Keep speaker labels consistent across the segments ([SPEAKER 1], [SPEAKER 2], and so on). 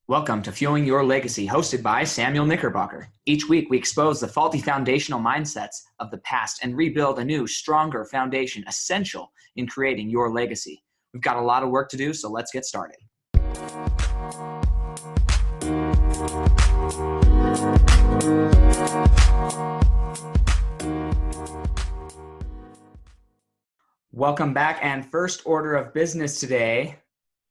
[SPEAKER 1] Welcome to Fueling Your Legacy, hosted by Samuel Knickerbocker. Each week, we expose the faulty foundational mindsets of the past and rebuild a new, stronger foundation essential in creating your legacy. We've got a lot of work to do, so let's get started. Welcome back, and first order of business today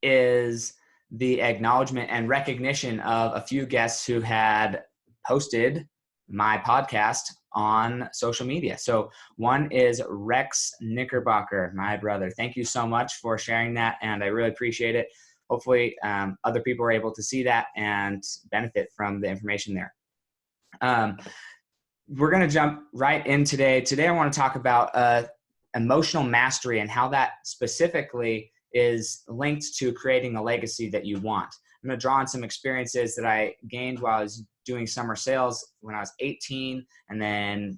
[SPEAKER 1] is the acknowledgement and recognition of a few guests who had posted my podcast on social media. So one is Rex Knickerbocker, my brother. Thank you so much for sharing that, and I really appreciate it. Hopefully other people are able to see that and benefit from the information there. We're going to jump right in today. Today I want to talk about emotional mastery and how that specifically is linked to creating a legacy that you want. I'm going to draw on some experiences that I gained while I was doing summer sales when I was 18 and then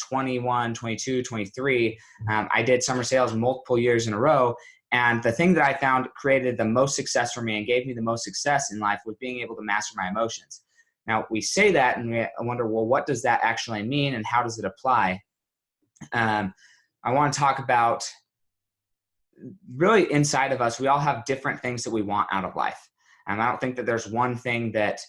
[SPEAKER 1] 21, 22, 23. I did summer sales multiple years in a row. And the thing that I found created the most success for me and gave me the most success in life was being able to master my emotions. Now, we say that and we wonder, well, what does that actually mean and how does it apply? I want to talk about really inside of us, we all have different things that we want out of life. And I don't think that there's one thing that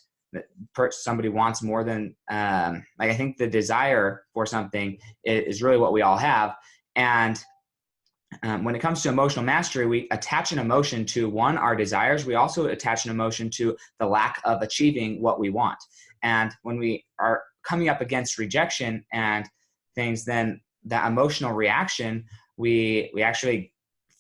[SPEAKER 1] somebody wants more than, I think the desire for something is really what we all have. And when it comes to emotional mastery, we attach an emotion to our desires. We also attach an emotion to the lack of achieving what we want. And when we are coming up against rejection and things, then that emotional reaction, we actually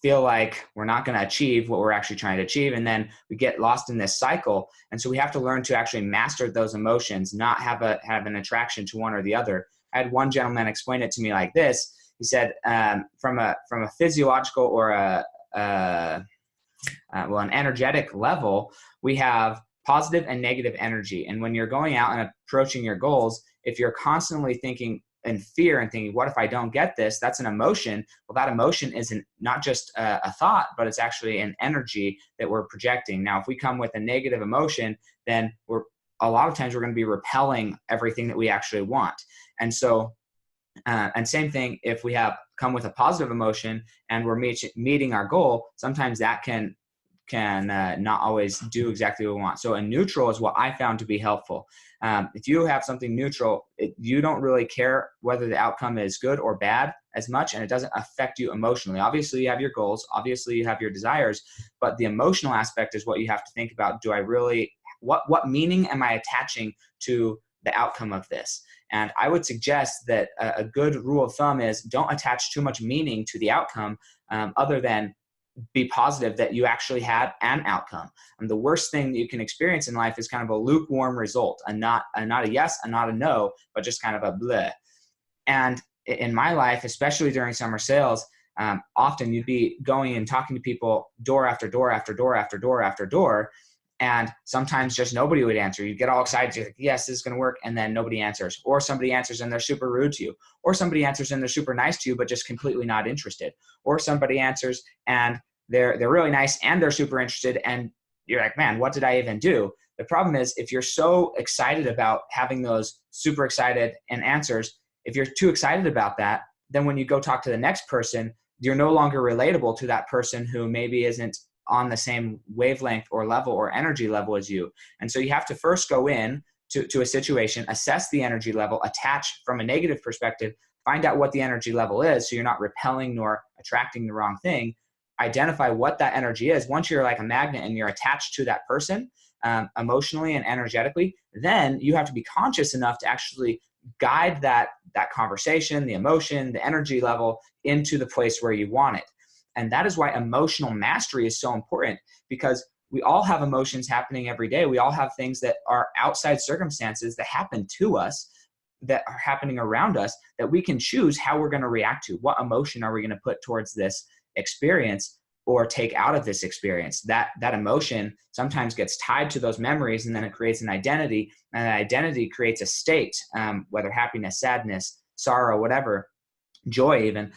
[SPEAKER 1] feel like we're not going to achieve what we're actually trying to achieve. And then we get lost in this cycle. And so we have to learn to actually master those emotions, not have an attraction to one or the other. I had one gentleman explain it to me like this. He said, from a physiological or an energetic level, we have positive and negative energy. And when you're going out and approaching your goals, if you're constantly thinking in fear and thinking, what if I don't get this? That's an emotion. Well, that emotion isn't not just a thought, but it's actually an energy that we're projecting. Now, if we come with a negative emotion, then a lot of times we're going to be repelling everything that we actually want. And so, and same thing, if we come with a positive emotion and we're meeting our goal, sometimes that can not always do exactly what we want. So a neutral is what I found to be helpful. If you have something neutral, you don't really care whether the outcome is good or bad as much, and it doesn't affect you emotionally. Obviously, you have your goals. Obviously, you have your desires, but the emotional aspect is what you have to think about. Do I really, what meaning am I attaching to the outcome of this? And I would suggest that a good rule of thumb is don't attach too much meaning to the outcome other than be positive that you actually had an outcome. And the worst thing that you can experience in life is kind of a lukewarm result, and not a yes and not a no, but just kind of a bleh. And in my life, especially during summer sales, often you'd be going and talking to people door after door after door after door after door. And sometimes just nobody would answer. You get all excited. You're like, yes, this is going to work. And then nobody answers. Or somebody answers and they're super rude to you. Or somebody answers and they're super nice to you, but just completely not interested. Or somebody answers and they're really nice and they're super interested. And you're like, man, what did I even do? The problem is if you're so excited about having those super excited and answers, if you're too excited about that, then when you go talk to the next person, you're no longer relatable to that person who maybe isn't on the same wavelength or level or energy level as you. And so you have to first go in to a situation, assess the energy level, attach from a negative perspective, find out what the energy level is so you're not repelling nor attracting the wrong thing, identify what that energy is. Once you're like a magnet and you're attached to that person emotionally and energetically, then you have to be conscious enough to actually guide that conversation, the emotion, the energy level into the place where you want it. And that is why emotional mastery is so important, because we all have emotions happening every day. We all have things that are outside circumstances that happen to us, that are happening around us, that we can choose how we're going to react to. What emotion are we going to put towards this experience or take out of this experience? That emotion sometimes gets tied to those memories, and then it creates an identity, and that identity creates a state, whether happiness, sadness, sorrow, whatever. joy even,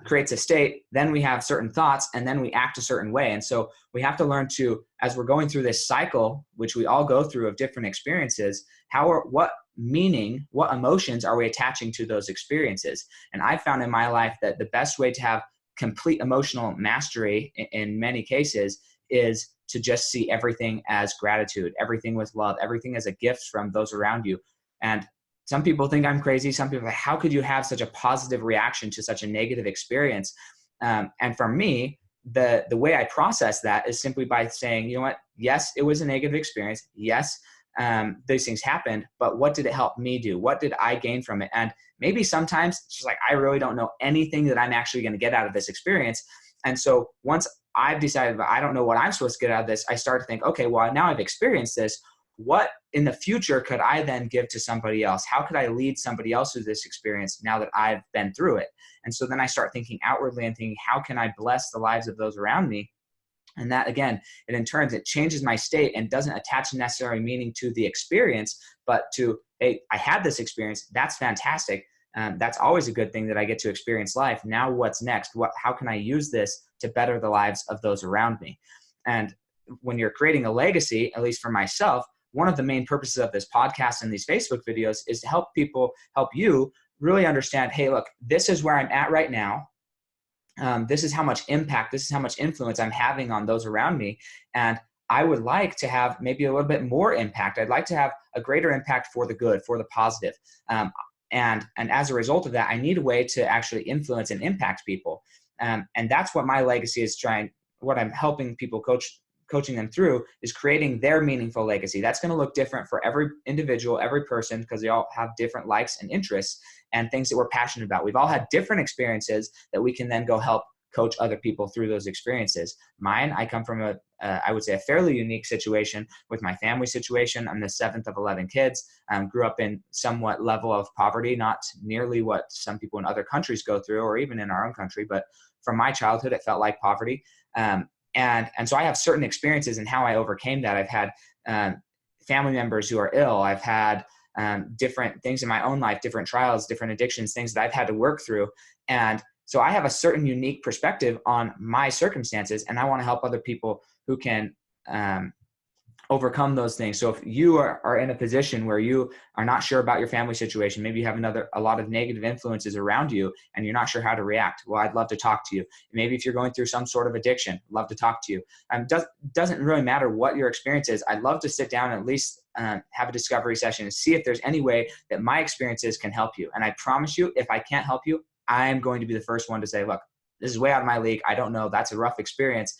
[SPEAKER 1] creates a state. Then we have certain thoughts, and then we act a certain way. And so we have to learn to, as we're going through this cycle, which we all go through of different experiences, what meaning, what emotions are we attaching to those experiences? And I found in my life that the best way to have complete emotional mastery in many cases is to just see everything as gratitude, everything with love, everything as a gift from those around you. And some people think I'm crazy. Some people are like, how could you have such a positive reaction to such a negative experience? And for me, the way I process that is simply by saying, you know what? Yes, it was a negative experience. Yes, these things happened, but what did it help me do? What did I gain from it? And maybe sometimes it's just like, I really don't know anything that I'm actually going to get out of this experience. And so once I've decided that I don't know what I'm supposed to get out of this, I start to think, okay, well, now I've experienced this. What in the future could I then give to somebody else? How could I lead somebody else through this experience now that I've been through it? And so then I start thinking outwardly and thinking, how can I bless the lives of those around me? And that, again, it changes my state and doesn't attach necessary meaning to the experience, but to, hey, I had this experience. That's fantastic. That's always a good thing that I get to experience life. Now what's next? How can I use this to better the lives of those around me? And when you're creating a legacy, at least for myself, one of the main purposes of this podcast and these Facebook videos is to help you really understand, hey, look, this is where I'm at right now. This is how much impact, this is how much influence I'm having on those around me. And I would like to have maybe a little bit more impact. I'd like to have a greater impact for the good, for the positive. And as a result of that, I need a way to actually influence and impact people. And that's what my legacy is what I'm helping people coaching them through is creating their meaningful legacy. That's going to look different for every individual, every person, because they all have different likes and interests and things that we're passionate about. We've all had different experiences that we can then go help coach other people through those experiences. Mine, I come from I would say a fairly unique situation with my family situation. I'm the 7th of 11 kids, grew up in somewhat level of poverty, not nearly what some people in other countries go through or even in our own country, but from my childhood, it felt like poverty. And so I have certain experiences in how I overcame that. I've had family members who are ill. I've had different things in my own life, different trials, different addictions, things that I've had to work through. And so I have a certain unique perspective on my circumstances, and I want to help other people who can overcome those things. So if you are in a position where you are not sure about your family situation, maybe you have a lot of negative influences around you and you're not sure how to react, well, I'd love to talk to you. Maybe if you're going through some sort of addiction, love to talk to you. Doesn't really matter what your experience is. I'd love to sit down and at least have a discovery session and see if there's any way that my experiences can help you. And I promise you, if I can't help you, I'm going to be the first one to say, look, this is way out of my league. I don't know. That's a rough experience.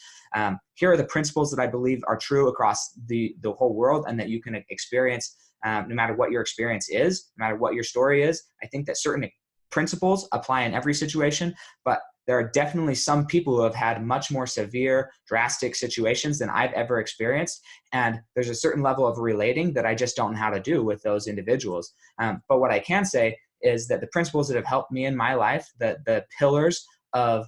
[SPEAKER 1] Here are the principles that I believe are true across the whole world and that you can experience no matter what your experience is, no matter what your story is. I think that certain principles apply in every situation, but there are definitely some people who have had much more severe, drastic situations than I've ever experienced. And there's a certain level of relating that I just don't know how to do with those individuals. But what I can say is that the principles that have helped me in my life, the pillars of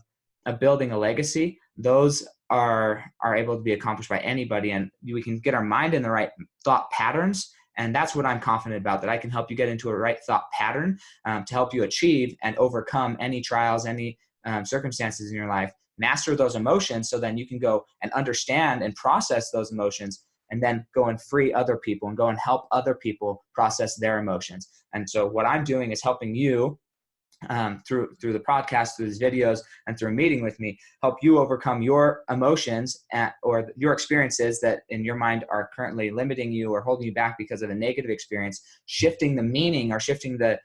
[SPEAKER 1] building a legacy, those are able to be accomplished by anybody. And we can get our mind in the right thought patterns. And that's what I'm confident about, that I can help you get into a right thought pattern to help you achieve and overcome any trials, any circumstances in your life, master those emotions so then you can go and understand and process those emotions and then go and free other people and go and help other people process their emotions. And so what I'm doing is helping you through the podcast, through these videos, and through meeting with me, help you overcome your emotions or your experiences that in your mind are currently limiting you or holding you back because of a negative experience, shifting the meaning or shifting the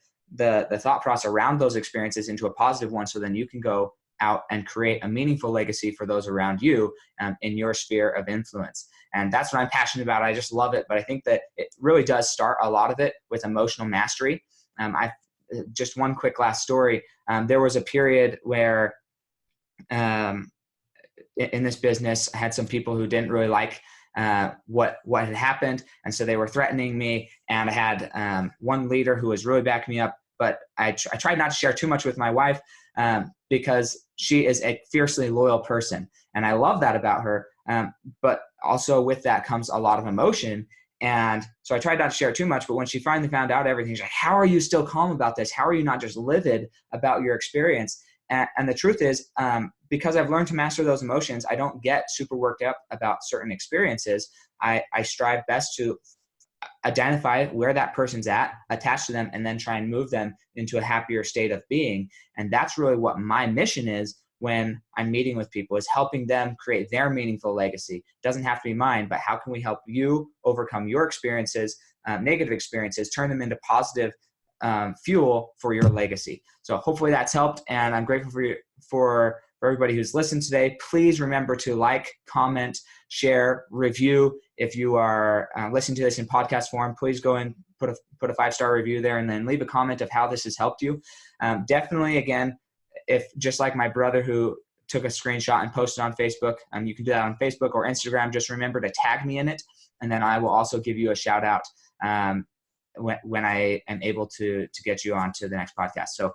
[SPEAKER 1] thought process around those experiences into a positive one so then you can go out and create a meaningful legacy for those around you in your sphere of influence. And that's what I'm passionate about. I just love it. But I think that it really does start a lot of it with emotional mastery. Just one quick last story. There was a period where in this business, I had some people who didn't really like what had happened. And so they were threatening me. And I had one leader who was really backing me up. But I tried not to share too much with my wife because she is a fiercely loyal person. And I love that about her. But also with that comes a lot of emotion. And so I tried not to share too much, but when she finally found out everything, she's like, how are you still calm about this? How are you not just livid about your experience? And the truth is, because I've learned to master those emotions, I don't get super worked up about certain experiences. I strive best to identify where that person's at, attach to them, and then try and move them into a happier state of being. And that's really what my mission is when I'm meeting with people, is helping them create their meaningful legacy. It doesn't have to be mine, but how can we help you overcome your experiences, negative experiences, turn them into positive fuel for your legacy. So hopefully that's helped. And I'm grateful for everybody who's listened today. Please remember to like, comment, share, review. If you are listening to this in podcast form, please go and put a 5-star review there, and then leave a comment of how this has helped you. Definitely, again, if just like my brother who took a screenshot and posted on Facebook, you can do that on Facebook or Instagram. Just remember to tag me in it, and then I will also give you a shout out when I am able to get you on to the next podcast. So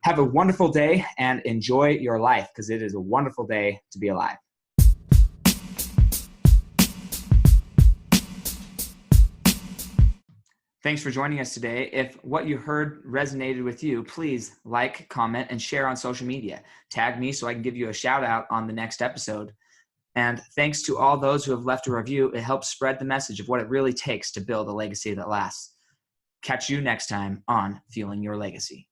[SPEAKER 1] have a wonderful day and enjoy your life, because it is a wonderful day to be alive. Thanks for joining us today. If what you heard resonated with you, please like, comment, and share on social media. Tag me so I can give you a shout out on the next episode. And thanks to all those who have left a review. It helps spread the message of what it really takes to build a legacy that lasts. Catch you next time on Fueling Your Legacy.